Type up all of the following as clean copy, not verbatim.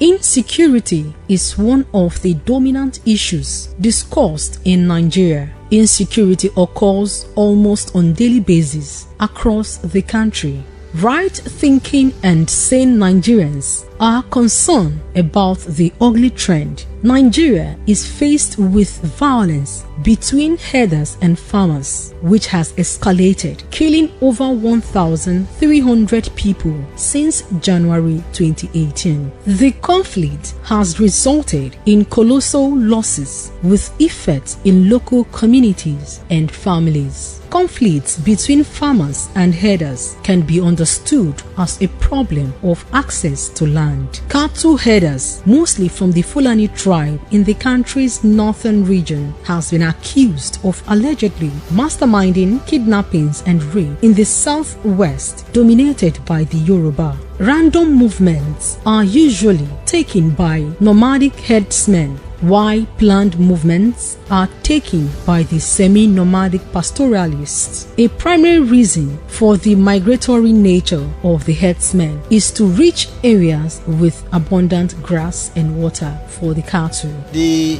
Insecurity is one of the dominant issues discussed in Nigeria. Insecurity occurs almost on a daily basis across the country. Right-thinking and sane Nigerians are concerned about the ugly trend. Nigeria is faced with violence between herders and farmers, which has escalated, killing over 1,300 people since January 2018. The conflict has resulted in colossal losses with effects in local communities and families. Conflicts between farmers and herders can be understood as a problem of access to land. Cattle herders, mostly from the Fulani tribe in the country's northern region, has been accused of allegedly masterminding kidnappings and rape in the southwest, dominated by the Yoruba. Random movements are usually taken by nomadic herdsmen, while planned movements are taken by the semi-nomadic pastoralists. A primary reason for the migratory nature of the herdsmen is to reach areas with abundant grass and water for the cattle. The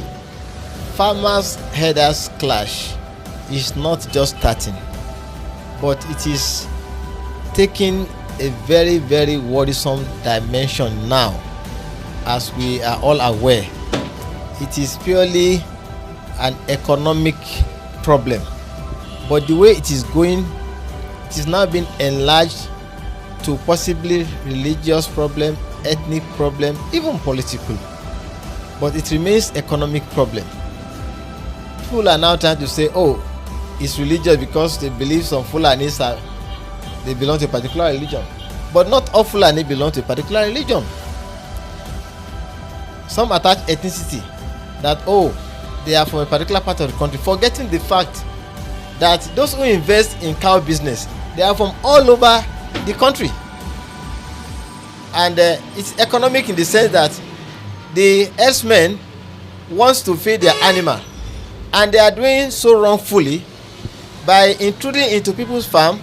farmers-herders clash is not just starting, but it is taking a very, very worrisome dimension now, as we are all aware. It is purely an economic problem, but the way it is going, it is now being enlarged to possibly religious problem, ethnic problem, even political, but it remains economic problem. People are now trying to say, oh, it's religious because they believe some Fulanis they belong to a particular religion, but not all Fulani belong to a particular religion. Some attach ethnicity that, oh, they are from a particular part of the country, forgetting the fact that those who invest in cow business, they are from all over the country. And it's economic in the sense that the herdsmen wants to feed their animal, and they are doing so wrongfully by intruding into people's farm,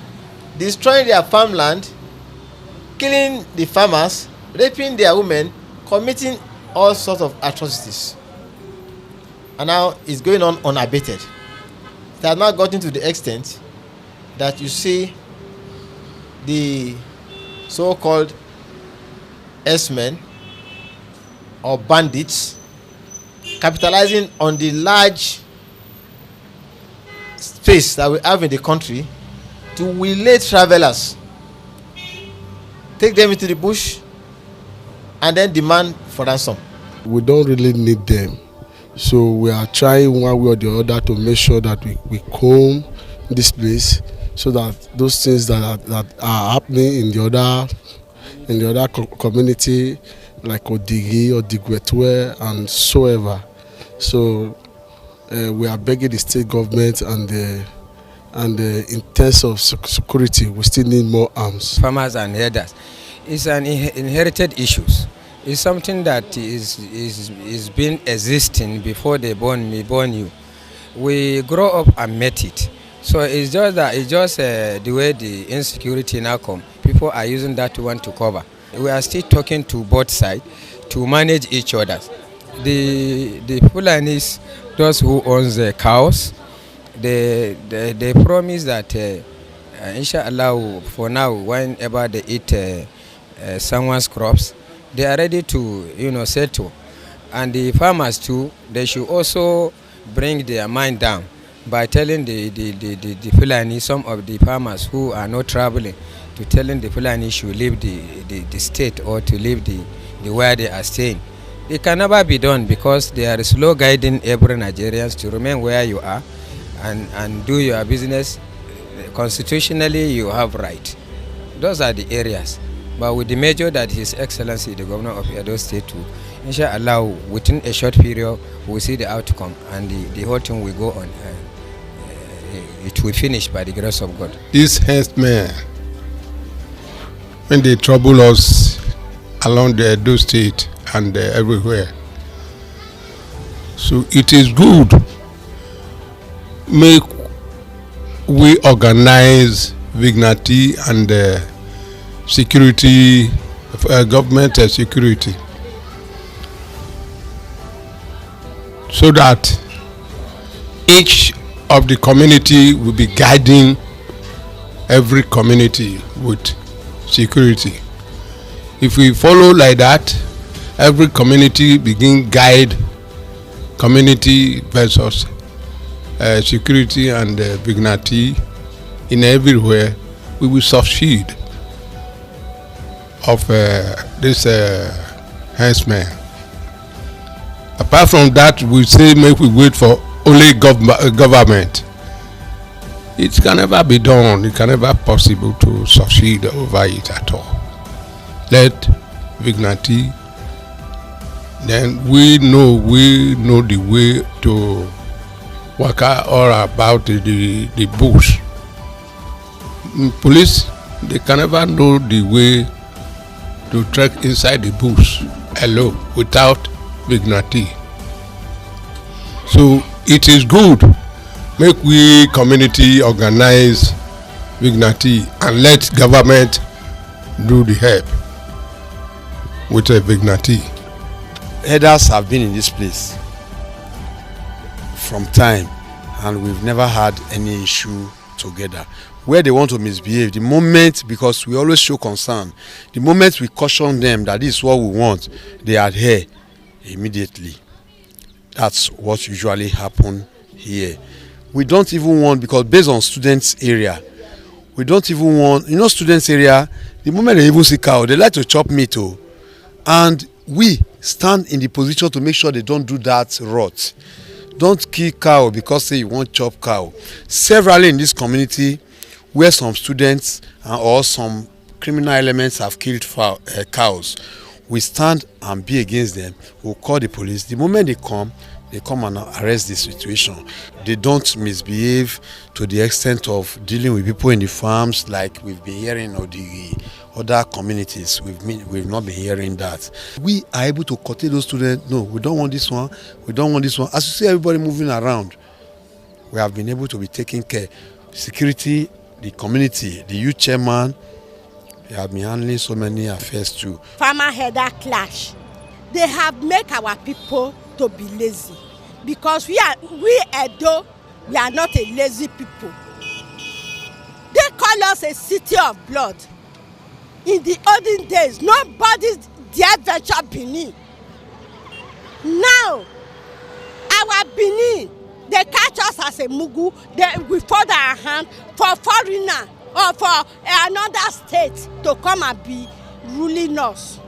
destroying their farmland, killing the farmers, raping their women, committing all sorts of atrocities. And now it's going on unabated. It has now gotten to the extent that you see the so-called S-men or bandits capitalizing on the large space that we have in the country to waylay travelers, take them into the bush, and then demand for ransom. We don't really need them. So we are trying one way or the other to make sure that we comb this place so that those things that are happening in the other community like Odigi or Digwetwe and so ever. So we are begging the state government and in terms of security, we still need more arms. Farmers and herders, it's an inherited issues. It's something that is been existing before me born you. We grow up and met it. So it's just that the way the insecurity now come. People are using that one to cover. We are still talking to both sides to manage each other. The Fulanis, those who own the cows, they promise that inshallah for now, whenever they eat someone's crops, they are ready to settle. And the farmers too, they should also bring their mind down by telling the Fulani, some of the farmers who are not traveling, to telling the Fulani should leave the state or to leave the where they are staying. It can never be done because there is law guiding every Nigerians to remain where you are and do your business. Constitutionally, you have right. Those are the areas. But with the measure that His Excellency, the Governor of Edo State, to inshallah, within a short period, we'll see the outcome and the whole thing will go on. It will finish by the grace of God. These herdsmen, when they trouble us along the Edo State and everywhere, so it is good make we organize vigilante and security, government security, so that each of the community will be guiding every community with security. If we follow like that, every community begin guide community versus security and vigilante in everywhere, we will succeed of this henchman. Apart from that, we say make we wait for only government. It can never be done. It can never possible to succeed over it at all. Let vigilante, then we know the way to work out all about the bush. Police, they can never know the way to trek inside the bush alone without vigilante. So it is good make we community organize vigilante and let government do the help with a vigilante. Herders have been in this place from time, and we've never had any issue together. Where they want to misbehave, the moment, because we always show concern, the moment we caution them that this is what we want, they adhere immediately. That's what usually happen here. We don't even want, because based on students area, we don't even want, students area, the moment they even see cow, they like to chop meat too. And we stand in the position to make sure they don't do that rot. Don't kill cow because say you want chop cow. Severally in this community, where some students or some criminal elements have killed cows, we stand and be against them. We'll call the police. The moment they come and arrest the situation. They don't misbehave to the extent of dealing with people in the farms like we've been hearing, or the other communities. We've not been hearing that. We are able to curtail those students. No, we don't want this one. We don't want this one. As you see everybody moving around, we have been able to be taking care. Security, the community, the youth chairman, they have been handling so many affairs too. Farmer herder clash. They have made our people to be lazy, because we Edo, we are not a lazy people. They call us a city of blood. In the olden days, nobody dare venture Benin. Now, our Benin, they catch us as a mugu. We fold our hand for foreigner or for another state to come and be ruling us,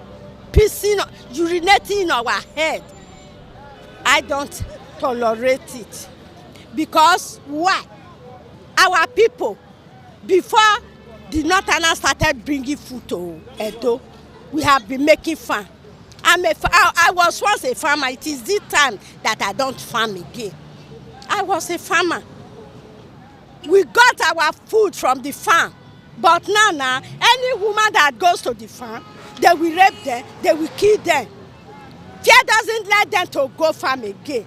pissing, urinating in our head. I don't tolerate it. Because why? Our people, before the Northerners started bringing food to Edo, we have been making farm. I was once a farmer. It is this time that I don't farm again. I was a farmer. We got our food from the farm. But now, any woman that goes to the farm, they will rape them, they will kill them. Fear doesn't let them to go farm again.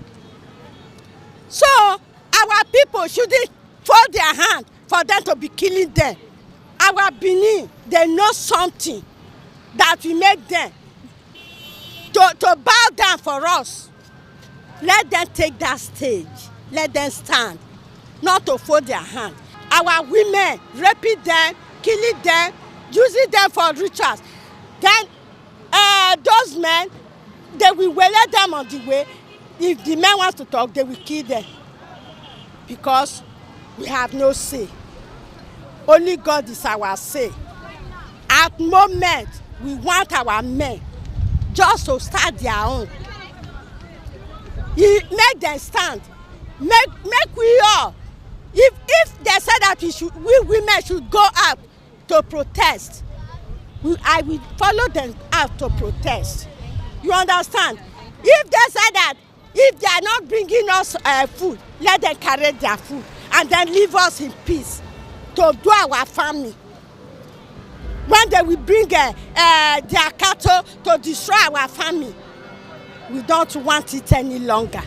So our people shouldn't fold their hand for them to be killing them. Our Benin, they know something that will make them to bow down for us. Let them take that stage. Let them stand, not to fold their hand. Our women raping them, killing them, using them for rituals. Then those men, they will let them on the way. If the men want to talk, they will kill them. Because we have no say. Only God is our say. At the moment, we want our men just to start their own. Make them stand. Make we all. If they say that we women should go out to protest, I will follow them out to protest. You understand? If they say that if they are not bringing us food, let them carry their food and then leave us in peace to do our farming. When they will bring their cattle to destroy our farming, we don't want it any longer.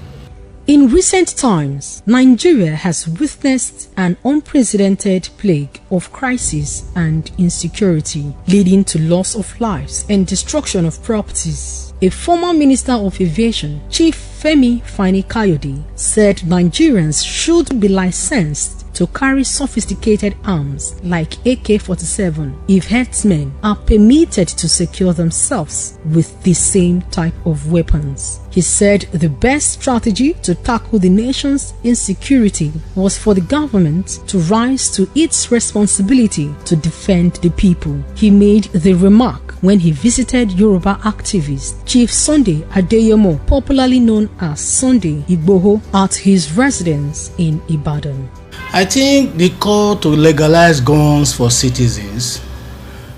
In recent times, Nigeria has witnessed an unprecedented plague of crisis and insecurity, leading to loss of lives and destruction of properties. A former Minister of Aviation, Chief Femi Fani-Kayode, said Nigerians should be licensed to carry sophisticated arms like AK-47 if herdsmen are permitted to secure themselves with the same type of weapons. He said the best strategy to tackle the nation's insecurity was for the government to rise to its responsibility to defend the people. He made the remark when he visited Yoruba activist Chief Sunday Adeyemo, popularly known as Sunday Igboho, at his residence in Ibadan. I think the call to legalize guns for citizens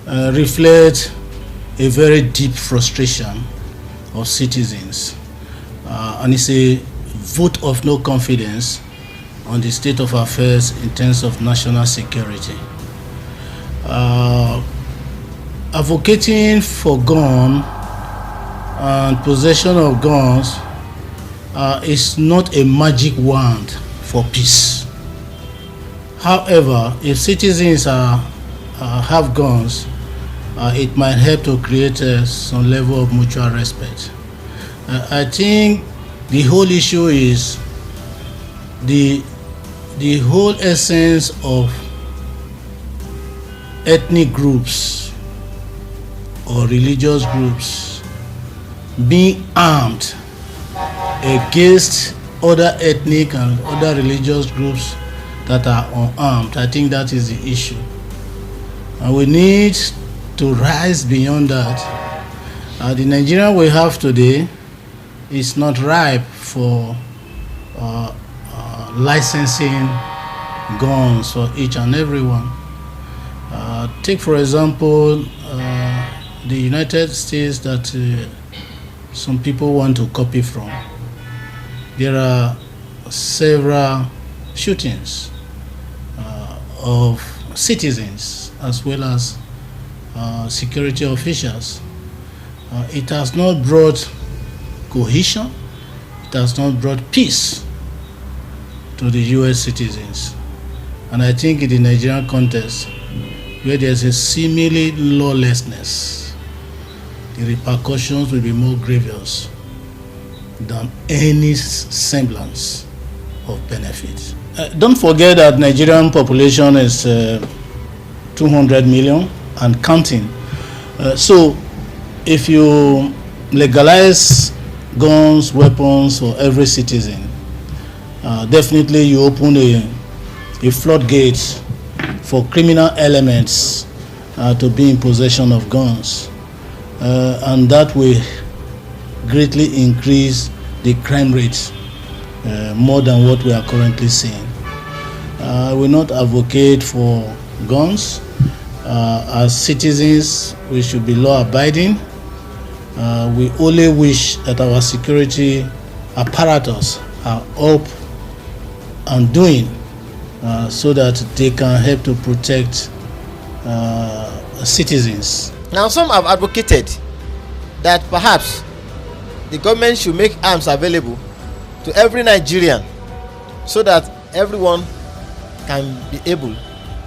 reflects a very deep frustration of citizens, and it's a vote of no confidence on the state of affairs in terms of national security. Advocating for gun and possession of guns is not a magic wand for peace. However, if citizens have guns, it might help to create some level of mutual respect. I think the whole issue is the whole essence of ethnic groups or religious groups being armed against other ethnic and other religious groups that are unarmed. I think that is the issue, and we need to rise beyond that. The Nigeria we have today is not ripe for licensing guns for each and everyone. Take for example the United States that some people want to copy from. There are several shootings of citizens as well as security officials. It has not brought cohesion, it has not brought peace to the US citizens. And I think in the Nigerian context, where there's a seemingly lawlessness, the repercussions will be more grievous than any semblance of benefit. Don't forget that Nigerian population is 200 million and counting. So if you legalize guns, weapons for every citizen, definitely you open a floodgate for criminal elements to be in possession of guns, and that will greatly increase the crime rate more than what we are currently seeing. I will not advocate for guns. As citizens, we should be law-abiding. We only wish that our security apparatus are up and doing so that they can help to protect citizens. Now, some have advocated that perhaps the government should make arms available to every Nigerian so that everyone can be able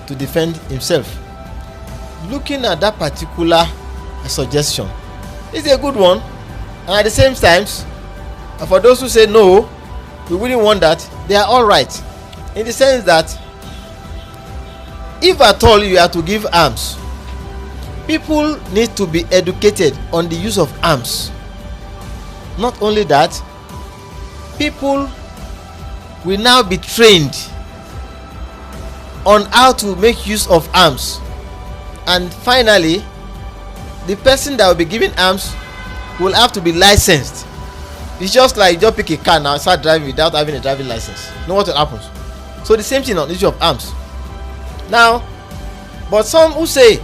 to defend himself. Looking at that particular suggestion, it's a good one, and at the same time, for those who say no, we wouldn't want that, they are all right, in the sense that if at all you are to give arms, people need to be educated on the use of arms. Not only that, people will now be trained on how to make use of arms, and finally the person that will be giving arms will have to be licensed. It's just like you just pick a car now and start driving without having a driving license. You know what happens? So the same thing on the issue of arms now. But some who say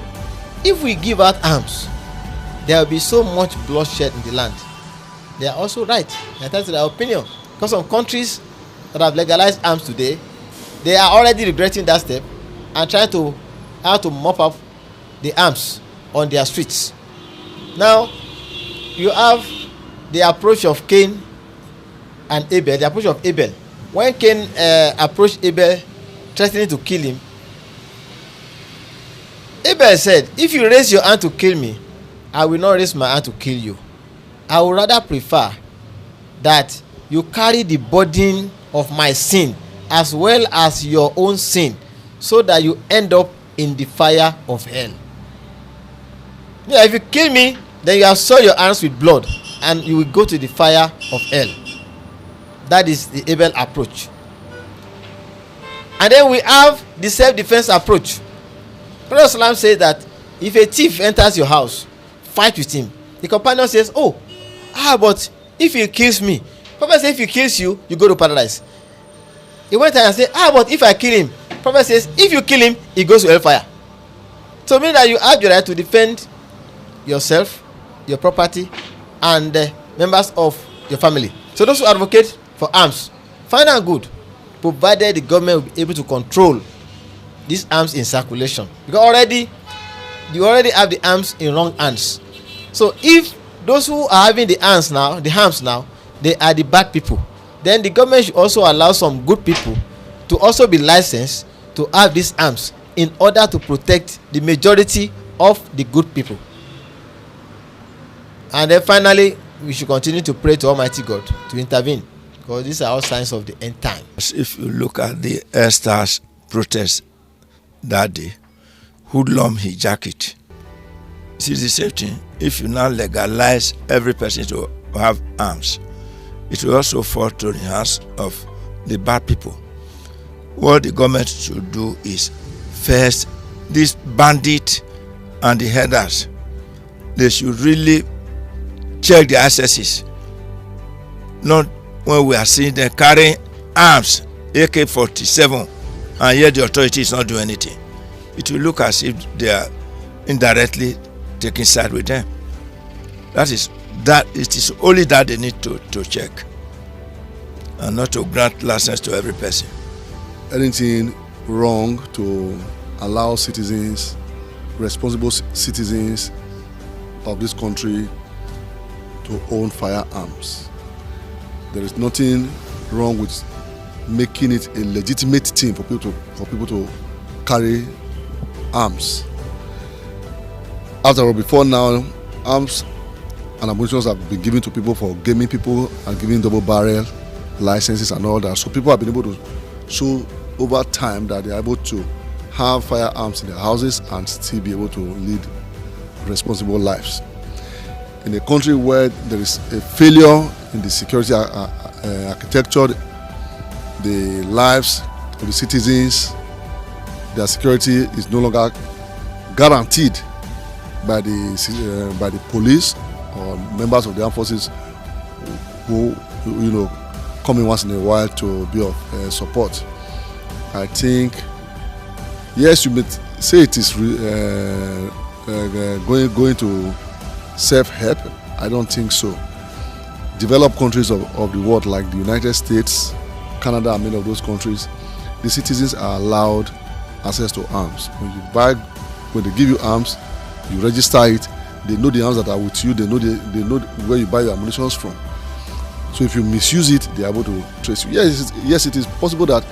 if we give out arms there will be so much bloodshed in the land, they are also right. That's their opinion, because some countries that have legalized arms today, they are already regretting that step and trying to how to mop up the arms on their streets. Now you have the approach of Cain and Abel, the approach of Abel. When Cain approached Abel, threatening to kill him, Abel said, if you raise your hand to kill me, I will not raise my hand to kill you. I would rather prefer that you carry the burden of my sin as well as your own sin, so that you end up in the fire of hell. Yeah, if you kill me, then you have soiled your hands with blood and you will go to the fire of hell. That is the Abel approach. And then we have the self-defense approach. Prophet Salam says that if a thief enters your house, fight with him. The companion says, but if he kills me, Prophet says if he kills you, you go to paradise. He went and said, but if I kill him, Prophet says if you kill him, he goes to hellfire. So mean that you have the right to defend yourself, your property, and members of your family. So those who advocate for arms, fine and good, provided the government will be able to control these arms in circulation, because you already have the arms in wrong hands. So if those who are having the arms now, they are the bad people, then the government should also allow some good people to also be licensed to have these arms in order to protect the majority of the good people. And then finally, we should continue to pray to Almighty God to intervene, because these are all signs of the end time. If you look at the Esther's protest that day, hoodlum his jacket. It is the same thing. If you now legalize every person to have arms, it will also fall to the hands of the bad people. What the government should do is, first, these bandits and the headers, they should really check their accesses. Not when we are seeing them carrying arms, AK-47, and yet the authority is not doing anything. It will look as if they are indirectly taking side with them. It is only that they need to check, and not to grant license to every person. Anything wrong to allow citizens, responsible citizens of this country, to own firearms? There is nothing wrong with making it a legitimate thing for people to carry arms. After all, before now, arms and ammunition have been given to people for gaming people and giving double barrel licenses and all that. So people have been able to show over time that they are able to have firearms in their houses and still be able to lead responsible lives. In a country where there is a failure in the security architecture, the lives of the citizens, their security is no longer guaranteed by the police or members of the armed forces who come in once in a while to be of support. I think, yes, you may say it is going to self-help. I don't think so. Developed countries of the world like the United States, Canada, and many of those countries, the citizens are allowed access to arms. When they give you arms, you register it. They know the arms that are with you. They know where you buy your ammunition from. So if you misuse it, they are able to trace you. Yes, it is possible that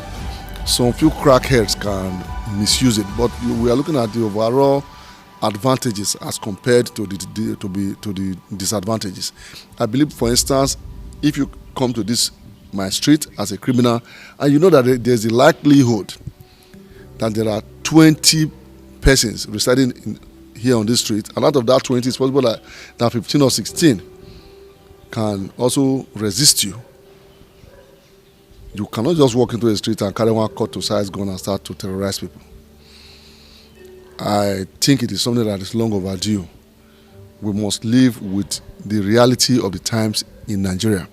some few crackheads can misuse it, but we are looking at the overall advantages as compared to the disadvantages. I believe, for instance, if you come to my street as a criminal, and you know that there's a likelihood that there are 20 persons residing here on this street, and out of that 20, it's possible that 15 or 16 can also resist you. You cannot just walk into the street and carry one cut-to-size gun and start to terrorize people. I think it is something that is long overdue. We must live with the reality of the times in Nigeria.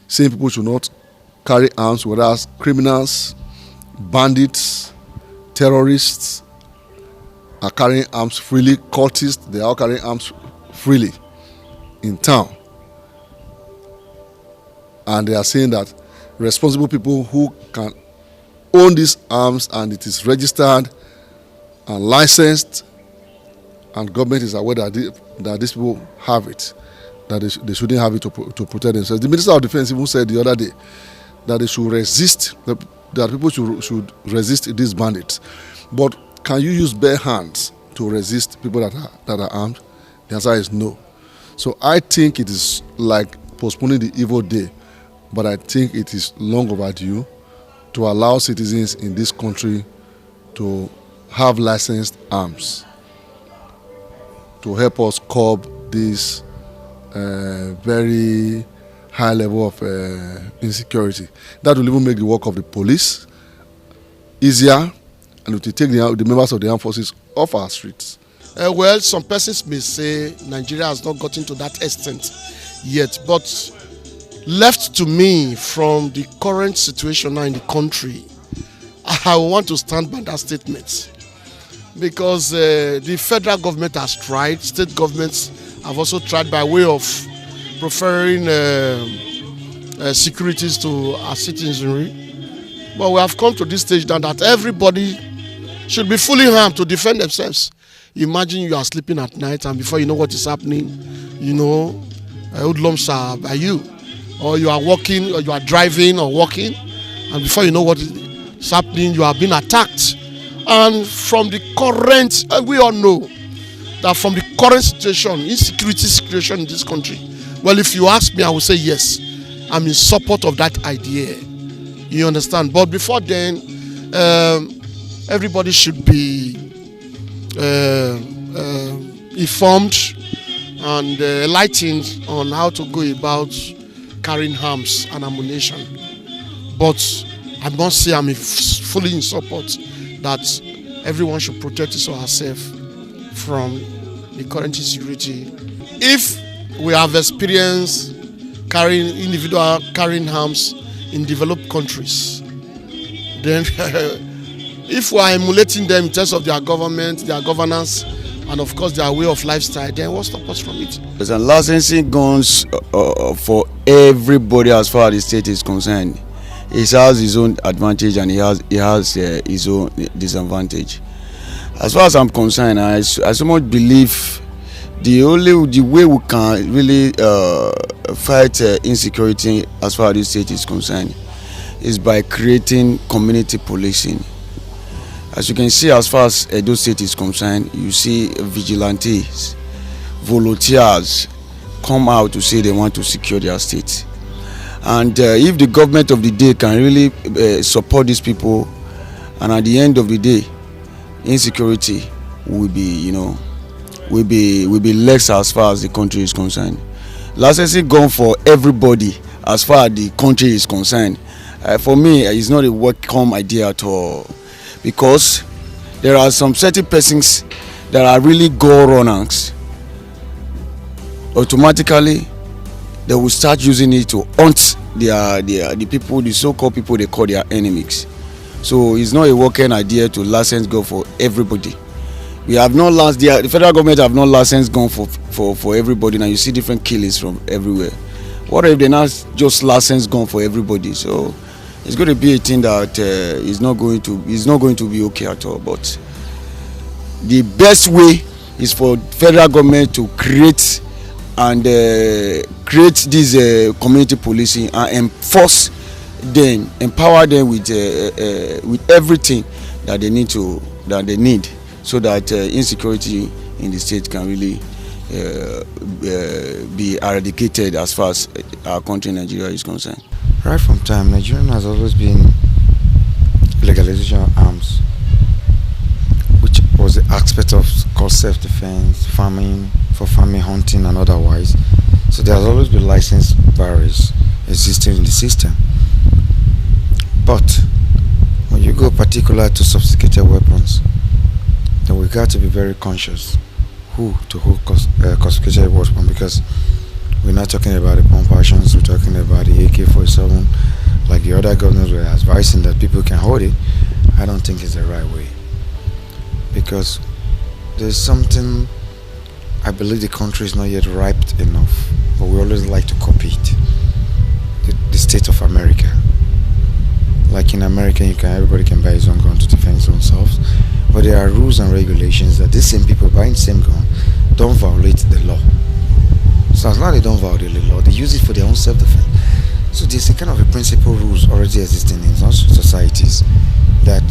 Saying people should not carry arms, whereas criminals, bandits, terrorists are carrying arms freely, cultists, they are carrying arms freely in town. And they are saying that responsible people who can own these arms and it is registered and licensed and government is aware that these people have it, that they shouldn't have it to protect themselves. The Minister of Defense even said the other day that they should resist, that people should resist these bandits. But can you use bare hands to resist people that are armed? The answer is no. So I think it is like postponing the evil day, but I think it is long overdue to allow citizens in this country to have licensed arms to help us curb this very high level of insecurity. That will even make the work of the police easier, and it will take the members of the armed forces off our streets. Well, some persons may say Nigeria has not gotten to that extent yet, but left to me from the current situation now in the country, I want to stand by that statement, because the federal government has tried, state governments have also tried by way of proffering securities to our citizenry. But we have come to this stage now that everybody should be fully armed to defend themselves. Imagine you are sleeping at night and before you know what is happening, hoodlums are by you. Or you are walking, or you are driving or walking, and before you know what is happening, you are being attacked. And from the current, we all know that from the current situation, insecurity situation in this country, well, if you ask me, I will say yes. I'm in support of that idea. You understand? But before then, everybody should be informed and enlightened on how to go about carrying arms and ammunition. But I must say I'm fully in support that everyone should protect us or herself from the current insecurity. If we have experienced individual carrying arms in developed countries, then if we are emulating them in terms of their government, their governance, and of course their way of lifestyle, then what stops us from it? There's a licensing guns for everybody as far as the state is concerned. It has its own advantage and it has its own disadvantage. As far as I'm concerned, I so much believe the way we can really fight insecurity as far as the state is concerned is by creating community policing. As you can see, as far as Edo State is concerned, you see vigilantes, volunteers come out to say they want to secure their state. And if the government of the day can really support these people, and at the end of the day, insecurity will be, will be less as far as the country is concerned. Licensing gun for everybody as far as the country is concerned, for me, it's not a welcome idea at all. Because there are some certain persons that are really gun runners. Automatically, they will start using it to hunt the people, the so-called people they call their enemies. So it's not a working idea to license gun for everybody. We have not the federal government have not licensed gun for everybody. Now you see different killings from everywhere. What if they not just license gun for everybody? So it's going to be a thing that is not going to be okay at all. But the best way is for federal government to create this community policing and enforce them, empower them with everything that they need, so that insecurity in the state can really be eradicated as far as our country, Nigeria, is concerned. Right from time, Nigeria has always been legalization of arms, which was the aspect of called self-defense, farming, hunting, and otherwise. So there has always been licensed barriers existing in the system. But when you go particular to sophisticated weapons, then we got to be very conscious who sophisticated weapon, because we're not talking about the pump actions, we're talking about the AK-47, like the other governors were advising that people can hold it. I don't think it's the right way, because there's something I believe the country is not yet ripe enough, but we always like to copy it. The state of America. Like in America, everybody can buy his own gun to defend his own self, but there are rules and regulations that these same people buying the same gun don't violate the law. So as long as they don't violate the law, they use it for their own self-defense. So there's a kind of a principle rules already existing in some societies that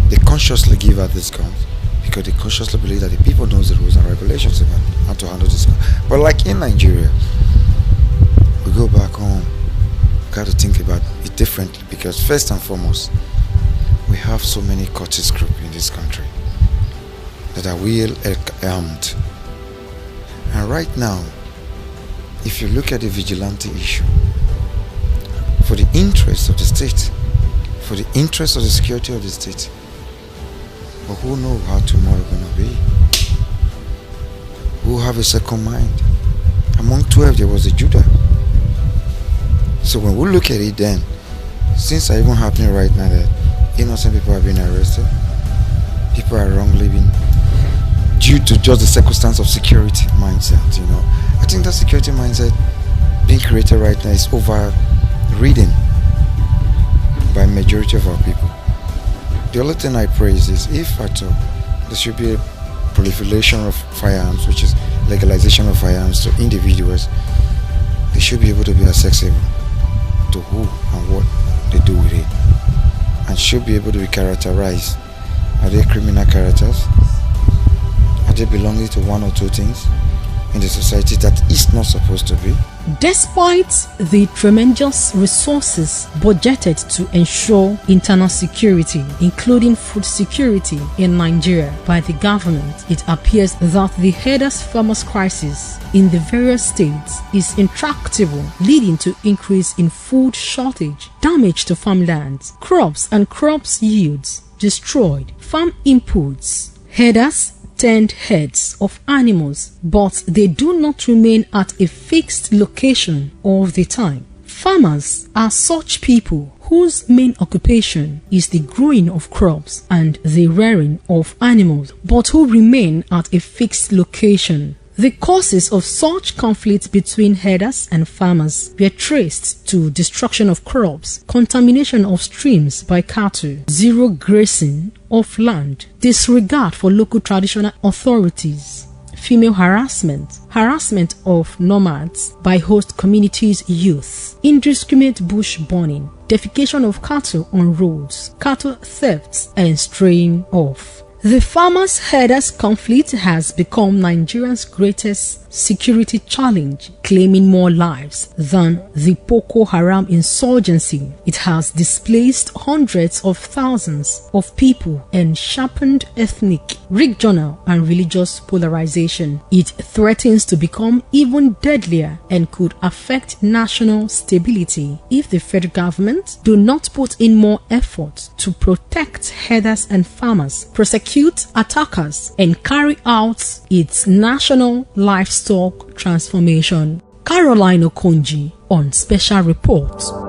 they consciously give out these guns because they consciously believe that the people knows the rules and regulations about how to handle this gun. But like in Nigeria, we go back home, we got to think about it differently because first and foremost, we have so many cultist groups in this country that are well armed. And right now, if you look at the vigilante issue, for the interest of the state, for the interest of the security of the state, but who knows how tomorrow gonna be? Who have a second mind? Among 12 there was a Judah. So when we look at it then, things are even happening right now that innocent people are being arrested, people are wrongly being due to just the circumstance of security mindset, I think that security mindset being created right now is overridden by majority of our people. The only thing I pray is if at all there should be a proliferation of firearms, which is legalization of firearms to individuals, they should be able to be accessible to who and what they do with it, and should be able to be characterized. Are they criminal characters? Are they belonging to one or two things in the society that is not supposed to be? Despite the tremendous resources budgeted to ensure internal security, including food security in Nigeria by the government, it appears that the herders-farmers crisis in the various states is intractable, leading to increase in food shortage, damage to farmlands, crops and crops yields destroyed, farm inputs. Herders tend herds of animals, but they do not remain at a fixed location all the time. Farmers are such people whose main occupation is the growing of crops and the rearing of animals, but who remain at a fixed location. The causes of such conflicts between herders and farmers were traced to destruction of crops, contamination of streams by cattle, zero grazing of land, disregard for local traditional authorities, female harassment, harassment of nomads by host communities' youth, indiscriminate bush burning, defecation of cattle on roads, cattle thefts, and straying off. The farmers-herders conflict has become Nigeria's greatest security challenge, claiming more lives than the Boko Haram insurgency. It has displaced hundreds of thousands of people and sharpened ethnic, regional, and religious polarization. It threatens to become even deadlier and could affect national stability if the federal government do not put in more effort to protect herders and farmers, prosecute attackers, and carry out its national livestock transformation. Caroline Okonji on Special Report.